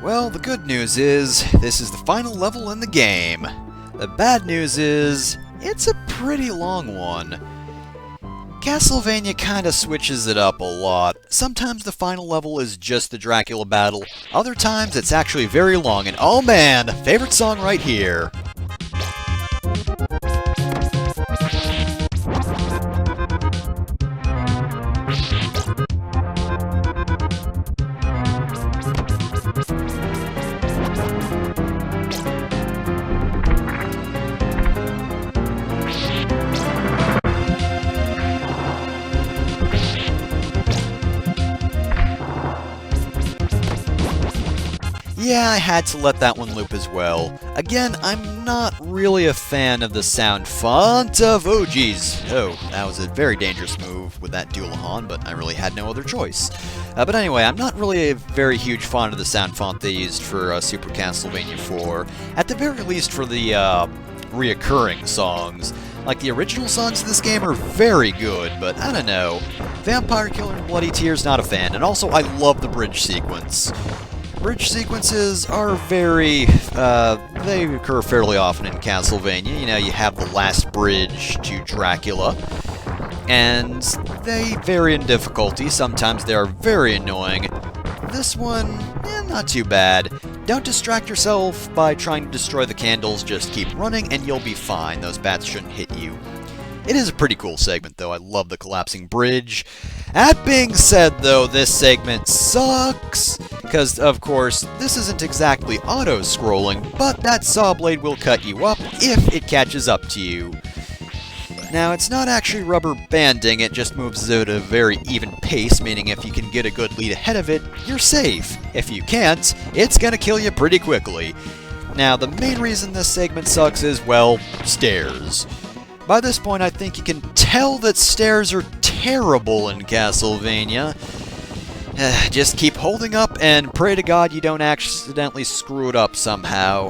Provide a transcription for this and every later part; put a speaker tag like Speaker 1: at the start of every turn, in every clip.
Speaker 1: Well, the good news is, this is the final level in the game. The bad news is, it's a pretty long one. Castlevania kinda switches it up a lot. Sometimes the final level is just the Dracula battle, other times it's actually very long, and oh man, favorite song right here. Yeah, I had to let that one loop as well. Again, I'm not really a fan of the sound font of... Oh, geez. Oh, that was a very dangerous move with that Dualahan, but I really had no other choice. But anyway, I'm not really a very huge fan of the sound font they used for Super Castlevania 4. At the very least for the reoccurring songs. Like, the original songs of this game are very good, but I don't know. Vampire Killer and Bloody Tears, not a fan. And also, I love the bridge sequence. Bridge sequences are very, they occur fairly often in Castlevania. You know, you have the last bridge to Dracula, and they vary in difficulty. Sometimes they are very annoying. This one, not too bad. Don't distract yourself by trying to destroy the candles, just keep running and you'll be fine. Those bats shouldn't hit you. It is a pretty cool segment, though. I love the collapsing bridge. That being said, though, this segment sucks, because, of course, this isn't exactly auto-scrolling, but that saw blade will cut you up if it catches up to you. Now, it's not actually rubber banding, it just moves at a very even pace, meaning if you can get a good lead ahead of it, you're safe. If you can't, it's gonna kill you pretty quickly. Now, the main reason this segment sucks is, well, stairs. By this point, I think you can tell that stairs are terrible in Castlevania. Just keep holding up and pray to God you don't accidentally screw it up somehow.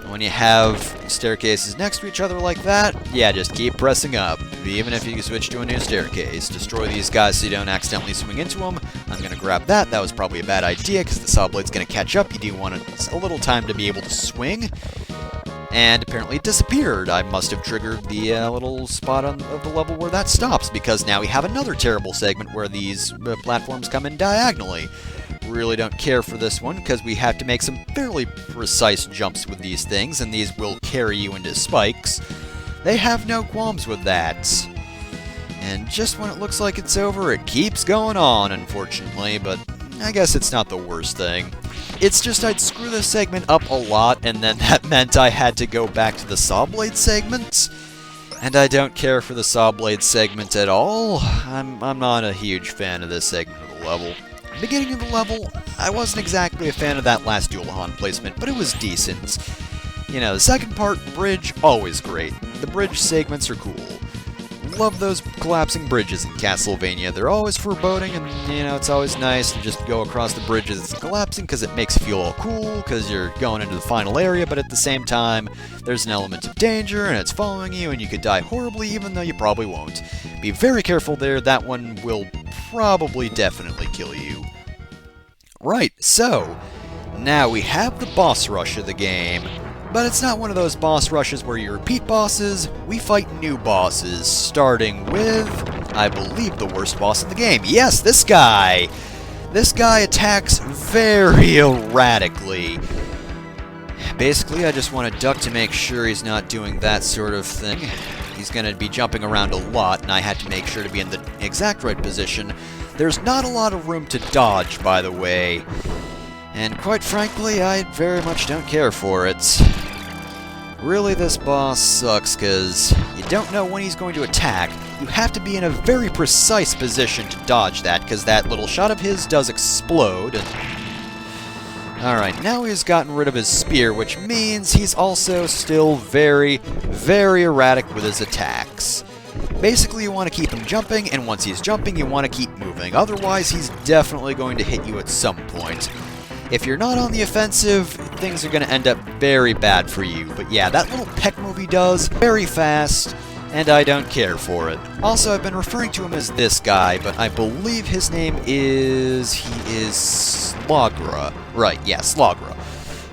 Speaker 1: When you have staircases next to each other like that, yeah, just keep pressing up. Even if you switch to a new staircase. Destroy these guys so you don't accidentally swing into them. I'm going to grab that. That was probably a bad idea because the saw blade's going to catch up. You do want a little time to be able to swing. And apparently it disappeared. I must have triggered the little spot of the level where that stops, because now we have another terrible segment where these platforms come in diagonally. Really don't care for this one, because we have to make some fairly precise jumps with these things, and these will carry you into spikes. They have no qualms with that. And just when it looks like it's over, it keeps going on, unfortunately, but I guess it's not the worst thing. It's just I'd screw this segment up a lot, and then that meant I had to go back to the saw blade segment. And I don't care for the saw blade segment at all. I'm not a huge fan of this segment of the level. Beginning of the level, I wasn't exactly a fan of that last Dualahan placement, but it was decent. You know, the second part, bridge, always great. The bridge segments are cool. Love those collapsing bridges in Castlevania. They're always foreboding, and, you know, it's always nice to just go across the bridges it's collapsing, because it makes you feel all cool, because you're going into the final area, but at the same time, there's an element of danger, and it's following you, and you could die horribly, even though you probably won't. Be very careful there, that one will probably definitely kill you. Right, so, now we have the boss rush of the game. But it's not one of those boss rushes where you repeat bosses, we fight new bosses, starting with, I believe, the worst boss in the game. Yes, this guy! This guy attacks very erratically. Basically, I just want to duck to make sure he's not doing that sort of thing. He's going to be jumping around a lot, and I had to make sure to be in the exact right position. There's not a lot of room to dodge, by the way. And quite frankly, I very much don't care for it. Really, this boss sucks because you don't know when he's going to attack. You have to be in a very precise position to dodge that, because that little shot of his does explode. Alright, now he's gotten rid of his spear, which means he's also still very, very erratic with his attacks. Basically, you want to keep him jumping, and once he's jumping, you want to keep moving. Otherwise, he's definitely going to hit you at some point. If you're not on the offensive, things are going to end up very bad for you. But yeah, that little peck move he does, very fast, and I don't care for it. Also, I've been referring to him as this guy, but I believe his name is... he is Slogra. Right, yeah, Slogra.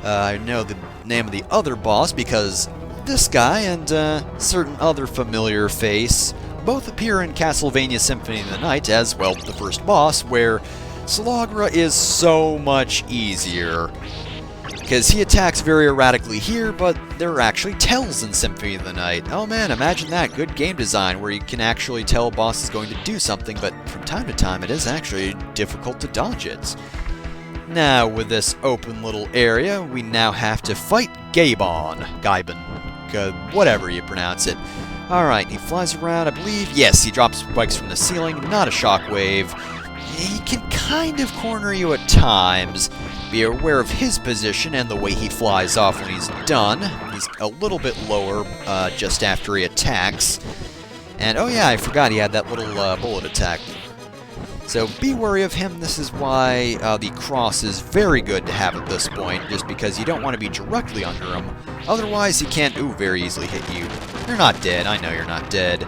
Speaker 1: I know the name of the other boss because this guy and certain other familiar face both appear in Castlevania Symphony of the Night as, well, the first boss, where Slogra is so much easier. Because he attacks very erratically here, but there are actually tells in Symphony of the Night. Oh man, imagine that. Good game design where you can actually tell a boss is going to do something, but from time to time it is actually difficult to dodge it. Now, with this open little area, we now have to fight Gaibon. Whatever you pronounce it. Alright, he flies around, I believe. Yes, he drops spikes from the ceiling, not a shockwave. He can kind of corner you at times. Be aware of his position and the way he flies off when he's done. He's a little bit lower just after he attacks. And oh yeah, I forgot he had that little bullet attack. So be wary of him. This is why the cross is very good to have at this point, just because you don't want to be directly under him. Otherwise, he can't very easily hit you. You're not dead. I know you're not dead.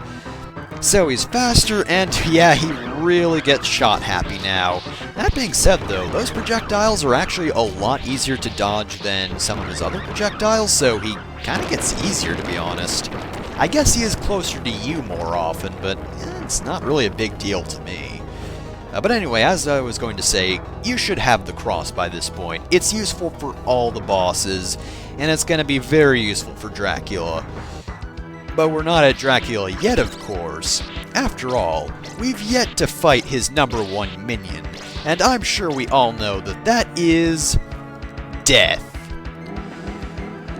Speaker 1: So he's faster, and yeah, he really gets shot happy now. That being said, though, those projectiles are actually a lot easier to dodge than some of his other projectiles, so he kind of gets easier, to be honest. I guess he is closer to you more often, but it's not really a big deal to me. But anyway, as I was going to say, you should have the cross by this point. It's useful for all the bosses, and it's going to be very useful for Dracula. But we're not at Dracula yet, of course. After all, we've yet to fight his #1 minion, and I'm sure we all know that that is... Death.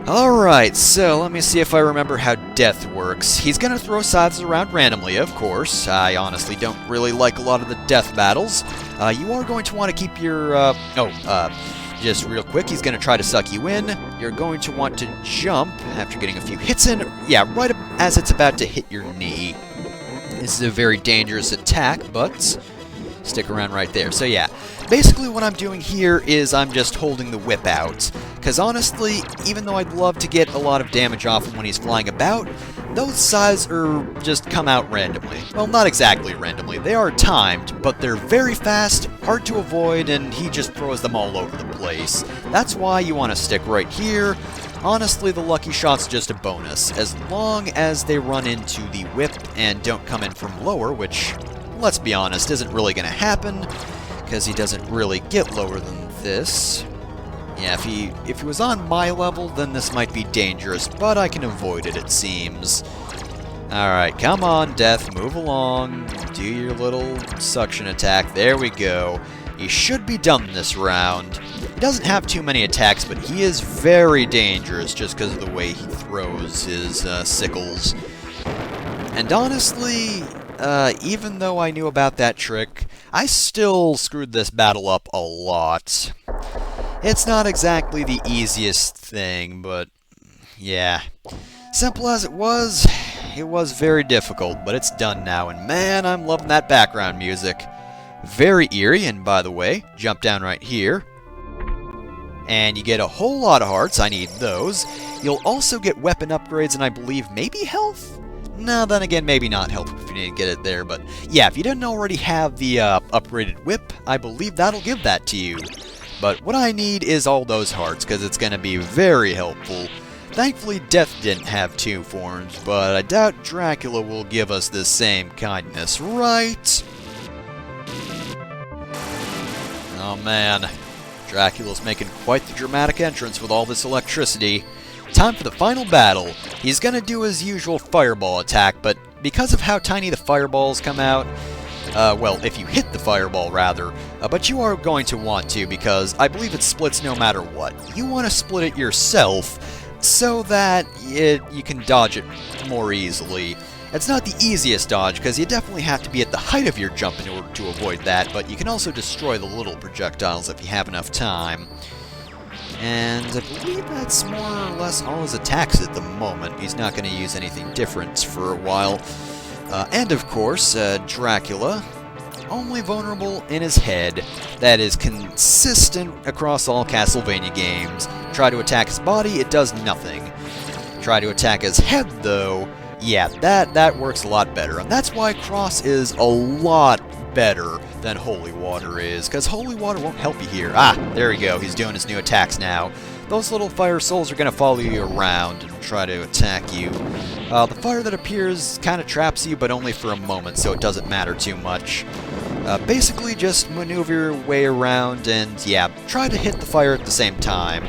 Speaker 1: Alright, so let me see if I remember how Death works. He's gonna throw scythes around randomly, of course. I honestly don't really like a lot of the death battles. You are going to want to keep your... just real quick, he's going to try to suck you in. You're going to want to jump after getting a few hits in. Yeah, right as it's about to hit your knee. This is a very dangerous attack, but stick around right there. So yeah, basically what I'm doing here is I'm just holding the whip out. Because honestly, even though I'd love to get a lot of damage off him when he's flying about, those scythes just come out randomly. Well, not exactly randomly. They are timed, but they're very fast, hard to avoid, and he just throws them all over the place. That's why you want to stick right here. Honestly, the lucky shot's just a bonus, as long as they run into the whip and don't come in from lower, which, let's be honest, isn't really going to happen, because he doesn't really get lower than this. Yeah, if he was on my level, then this might be dangerous, but I can avoid it, it seems. Alright, come on, Death, move along. Do your little suction attack. There we go. He should be done this round. He doesn't have too many attacks, but he is very dangerous just because of the way he throws his sickles. And honestly, even though I knew about that trick, I still screwed this battle up a lot. It's not exactly the easiest thing, but yeah. Simple as it was very difficult, but it's done now, and man, I'm loving that background music. Very eerie, and by the way, jump down right here. And you get a whole lot of hearts, I need those. You'll also get weapon upgrades, and I believe maybe health? No, then again, maybe not health if you didn't get it there, but yeah, if you didn't already have the upgraded whip, I believe that'll give that to you. But what I need is all those hearts, because it's going to be very helpful. Thankfully, Death didn't have 2 forms, but I doubt Dracula will give us the same kindness, right? Oh man, Dracula's making quite the dramatic entrance with all this electricity. Time for the final battle. He's going to do his usual fireball attack, but because of how tiny the fireballs come out, well, if you hit the fireball, rather, but you are going to want to, because I believe it splits no matter what. You want to split it yourself, so that you can dodge it more easily. It's not the easiest dodge, because you definitely have to be at the height of your jump in order to avoid that, but you can also destroy the little projectiles if you have enough time. And I believe that's more or less all his attacks at the moment. He's not going to use anything different for a while. And of course, Dracula, only vulnerable in his head. That is consistent across all Castlevania games. Try to attack his body, it does nothing. Try to attack his head, though, Yeah, that works a lot better, and that's why Cross is a lot better than Holy Water is, because Holy Water won't help you here. Ah, there we go, he's doing his new attacks now. Those little fire souls are going to follow you around and try to attack you. The fire that appears kind of traps you, but only for a moment, so it doesn't matter too much. Basically, just maneuver your way around and, yeah, try to hit the fire at the same time.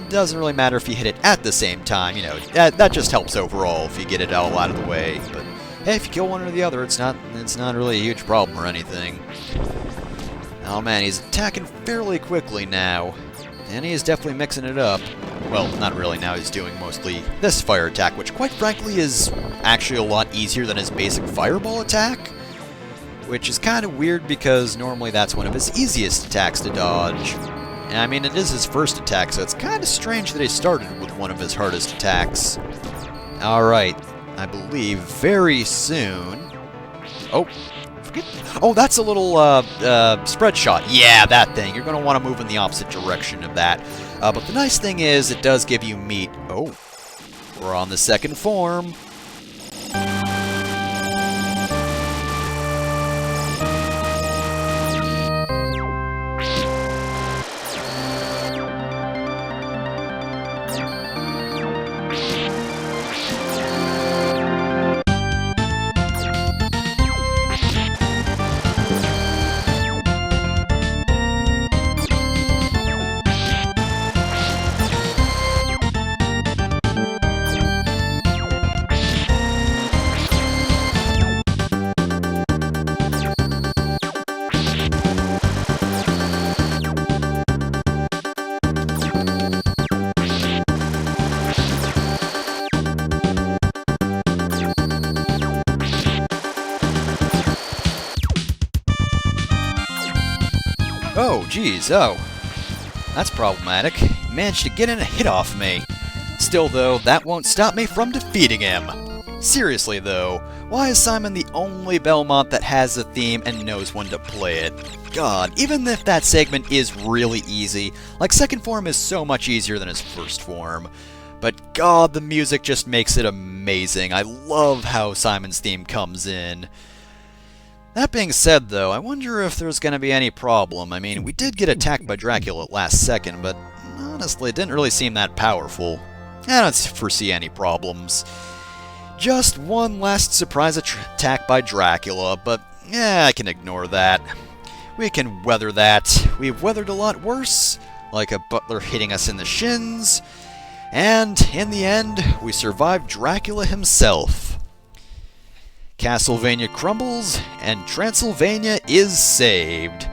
Speaker 1: Doesn't really matter if you hit it at the same time, you know, that just helps overall if you get it all out of the way. But hey, if you kill one or the other, it's not really a huge problem or anything. Oh man, he's attacking fairly quickly now. And he is definitely mixing it up. Well, not really now, he's doing mostly this fire attack, which quite frankly is actually a lot easier than his basic fireball attack. Which is kind of weird because normally that's one of his easiest attacks to dodge. And I mean, it is his first attack, so it's kind of strange that he started with one of his hardest attacks. Alright, I believe very soon... Oh, oh, that's a little spread shot. Yeah, that thing. You're going to want to move in the opposite direction of that. But the nice thing is, it does give you meat. Oh, we're on the second form. Oh, geez, oh. That's problematic. He managed to get in a hit off me. Still, though, that won't stop me from defeating him. Seriously, though, why is Simon the only Belmont that has a theme and knows when to play it? God, even if that segment is really easy, like second form is so much easier than his first form. But God, the music just makes it amazing. I love how Simon's theme comes in. That being said, though, I wonder if there's going to be any problem. I mean, we did get attacked by Dracula at last second, but honestly, it didn't really seem that powerful. I don't foresee any problems. Just one last surprise attack by Dracula, but yeah, I can ignore that. We can weather that. We've weathered a lot worse, like a butler hitting us in the shins, and in the end, we survived Dracula himself. Castlevania crumbles, and Transylvania is saved.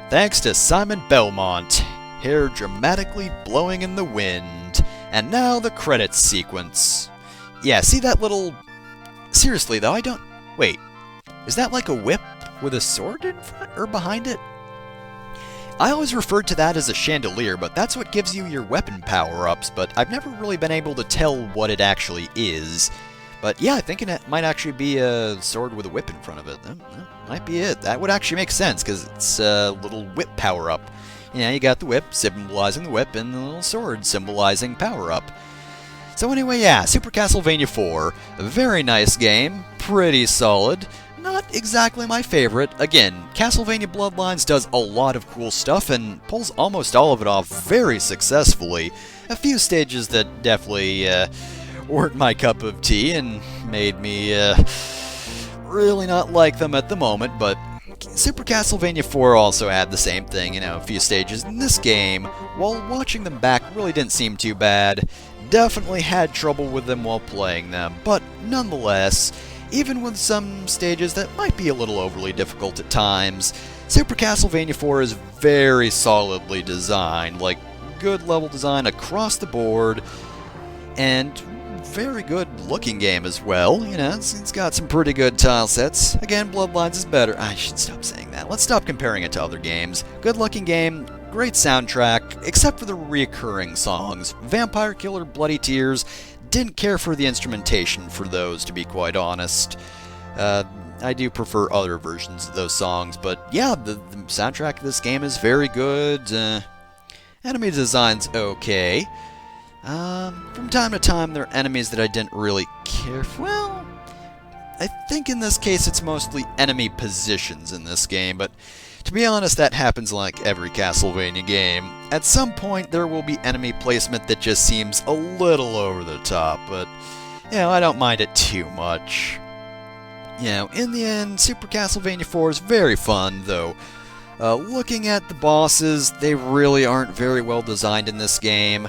Speaker 1: Thanks to Simon Belmont, hair dramatically blowing in the wind. And now the credits sequence. Yeah, see that little... Seriously though, I don't... Wait, is that like a whip with a sword in front or behind it? I always referred to that as a chandelier, but that's what gives you your weapon power-ups, but I've never really been able to tell what it actually is. But yeah, I think it might actually be a sword with a whip in front of it. That might be it. That would actually make sense, because it's a little whip power-up. Yeah, you got the whip symbolizing the whip, and the little sword symbolizing power-up. So anyway, yeah, Super Castlevania 4. A very nice game. Pretty solid. Not exactly my favorite. Again, Castlevania Bloodlines does a lot of cool stuff, and pulls almost all of it off very successfully. A few stages that definitely... weren't my cup of tea and made me really not like them at the moment, but Super Castlevania 4 also had the same thing, you know, a few stages in this game, while watching them back really didn't seem too bad. Definitely had trouble with them while playing them, but nonetheless, even with some stages that might be a little overly difficult at times, Super Castlevania 4 is very solidly designed, like good level design across the board, and very good looking game as well. You know, it's got some pretty good tile sets. Again, Bloodlines is better. I should stop saying that. Let's stop comparing it to other games. Good looking game, great soundtrack, except for the reoccurring songs. Vampire Killer, Bloody Tears, didn't care for the instrumentation for those, to be quite honest. I do prefer other versions of those songs, but yeah, the soundtrack of this game is very good. Enemy design's okay. From time to time, there are enemies that I didn't really care for. Well, I think in this case it's mostly enemy positions in this game, but to be honest, that happens like every Castlevania game. At some point, there will be enemy placement that just seems a little over the top, but, I don't mind it too much. In the end, Super Castlevania 4 is very fun, though. Looking at the bosses, they really aren't very well designed in this game.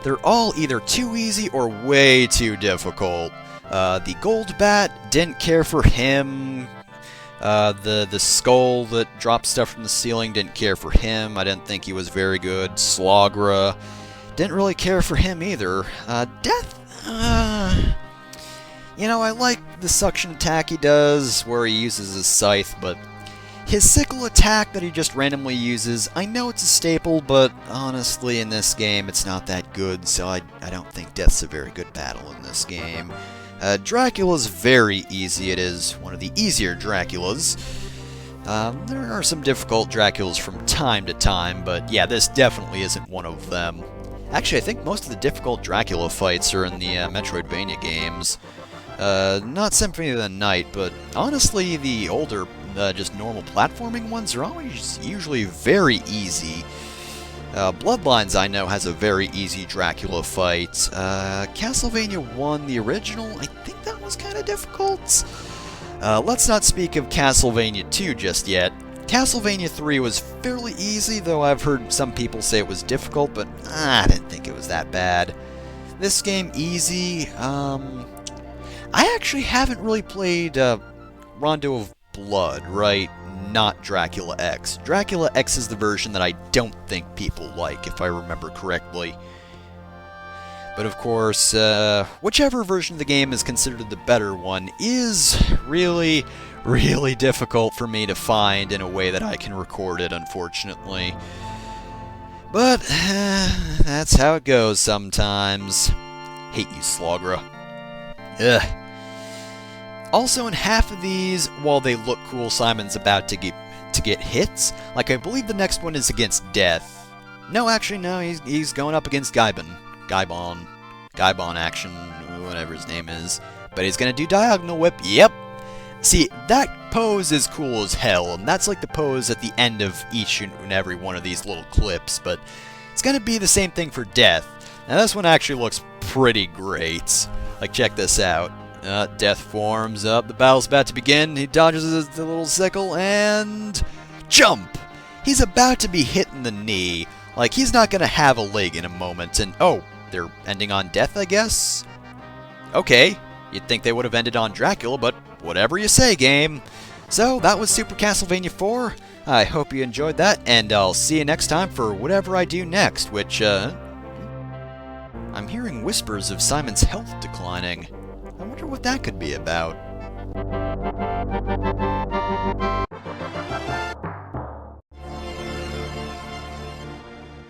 Speaker 1: They're all either too easy or way too difficult. The Gold Bat, didn't care for him. The skull that drops stuff from the ceiling, didn't care for him. I didn't think he was very good. Slogra, didn't really care for him either. Death, I like the suction attack he does, where he uses his scythe, but his sickle attack that he just randomly uses, I know it's a staple, but honestly in this game it's not that good, so I don't think Death's a very good battle in this game. Dracula's very easy. It is one of the easier Draculas. There are some difficult Draculas from time to time, but yeah, this definitely isn't one of them. Actually, I think most of the difficult Dracula fights are in the Metroidvania games. Not Symphony of the Night, but honestly, the older, just normal platforming ones are always usually very easy. Bloodlines, I know, has a very easy Dracula fight. Castlevania 1, the original, I think that was kind of difficult. Let's not speak of Castlevania 2 just yet. Castlevania 3 was fairly easy, though I've heard some people say it was difficult, but I didn't think it was that bad. This game, easy. I actually haven't really played Rondo of Blood, right? Not Dracula X. Dracula X is the version that I don't think people like, if I remember correctly. But of course, whichever version of the game is considered the better one is really, really difficult for me to find in a way that I can record it, unfortunately. But, that's how it goes sometimes. Hate you, Slogra. Ugh. Also, in half of these, while they look cool, Simon's about to get hits. Like, I believe the next one is against Death. No, actually, no, he's going up against Gaibon, action, whatever his name is. But he's gonna do Diagonal Whip, yep! See, that pose is cool as hell, and that's like the pose at the end of each and every one of these little clips, but it's gonna be the same thing for Death. Now, this one actually looks pretty great. Like, check this out. Death forms up, the battle's about to begin, he dodges the little sickle, and jump! He's about to be hit in the knee, like he's not gonna have a leg in a moment, and oh, they're ending on Death, I guess? Okay, you'd think they would have ended on Dracula, but whatever you say, game. So, that was Super Castlevania 4, I hope you enjoyed that, and I'll see you next time for whatever I do next, which, I'm hearing whispers of Simon's health declining. I wonder what that could be about.